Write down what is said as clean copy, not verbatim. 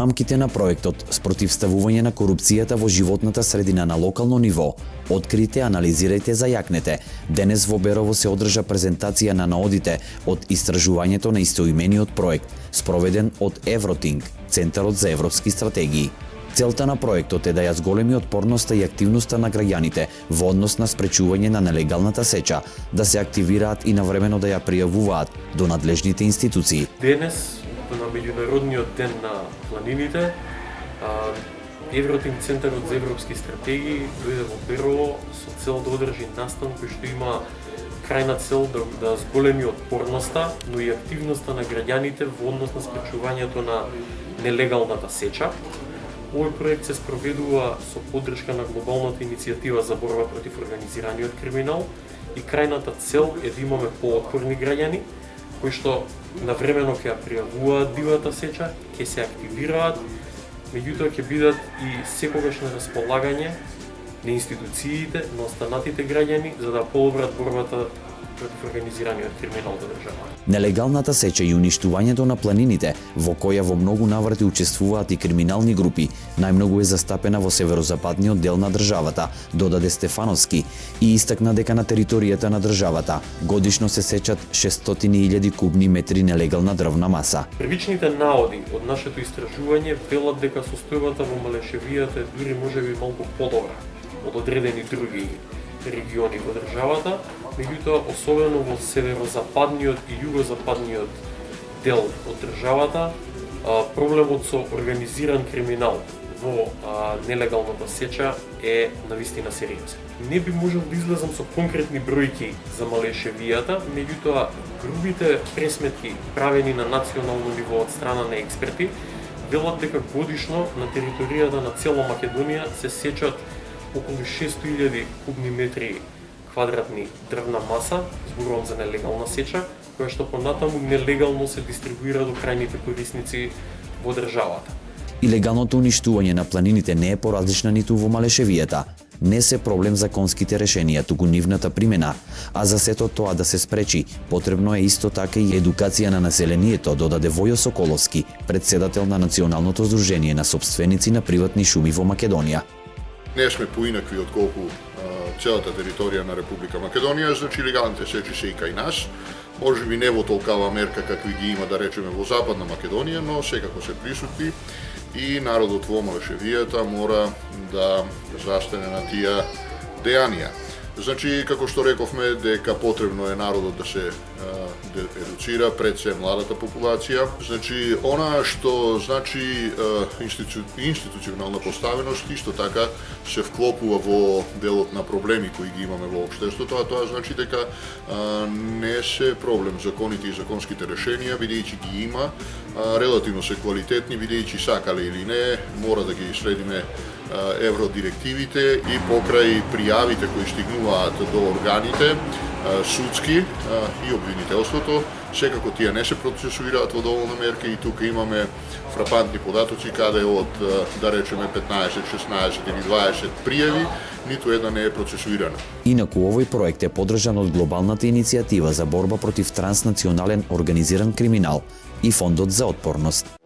рамките на проектот спротивставување на корупцијата во животната средина на локално ниво, открите, анализирајте, зајакнете. Денес во Берово се одржа презентација на наодите од истражувањето на истоимениот проект, спроведен од Евротинг, Центарот за европски стратегии. Целта на проектот е да ја зголеми отпорноста и активноста на граѓаните во однос на спречување на нелегалната сеча, да се активираат и навремено да ја пријавуваат до надлежните институции. Денес, на Меѓународниот ден на планините, Евротинг, Центарот за европски стратегии, дојде во Берово со цел да одржи настан кој што има крајна цел да зголеми отпорноста, но и активноста на граѓаните во однос на спречувањето на нелегалната сеча. Овој проект се спроведува со поддршка на глобалната иницијатива за борба против организираниот криминал и крајната цел е да имаме поотпорни граѓани кои што навремено ќе ја пријавуваат дивата сеча, ќе се активираат, меѓутоа ќе бидат и секогаш на располагање на институциите, на останатите граѓани за да подобрат борбата против организираниот криминал во државата. Нелегалната сеча и уништувањето на планините, во која во многу наврати учествуваат и криминални групи, најмногу е застапена во северозападниот дел на државата, додаде Стефановски, и истакна дека на територијата на државата годишно се сечат 600.000 кубни метри нелегална дрвна маса. Првичните наоди од нашето истражување велат дека состојбата во Малешевијата е дури можеби малку подобра од одредени други региони во државата, меѓутоа особено во северозападниот и југозападниот дел од државата, проблемот со организиран криминал во нелегалната сеча е навистина сериозен. Не би можел да излезам со конкретни бројки за Малешевијата, меѓутоа грубите пресметки правени на национално ниво од страна на експерти велат дека годишно на територијата на цела Македонија се сечат околу 600.000 кубни метри квадратни дрвна маса, зборувам за нелегална сеча, која што понатаму нелегално се дистрибуира до крајните корисници во државата. Илегалното уништување на планините не е поразлична ниту во Малешевијата. Не се проблем законските решенија, туку нивната примена, а за сето тоа да се спречи, потребно е исто така и едукација на населението, додаде Војо Соколовски, председател на Националното здружение на сопственици на приватни шуми во Македонија. Не сме поинакви од колку целата територија на Република Македонија, значи легалните сечи се и кај нас. Може би не во толкава мерка какви ги има да речеме во Западна Македонија, но секако се присутни и народот во Малешевијата мора да застане на тие дејанија. Значи, како што рековме, дека потребно е народот да се едуцира, пред се младата популација. Значи, она што значи институционална поставеност, исто така се вклопува во делот на проблеми кои ги имаме во општеството, а тоа значи дека не се проблем законите и законските решенија, бидејќи ги има, релативно се квалитетни, бидејќи сакале или не, мора да ги следиме евродирективите и покрај пријавите кои стигнуваат до органите судски и обвинителството, секако тие не се процесуираат во доволна мерка и тука имаме фрапантни податоци каде од, да речеме, 15, 16 или 20 пријави, ниту една не е процесуирана. Инаку овој проект е поддржан од глобалната иницијатива за борба против транснационален организиран криминал и Фондот за отпорност.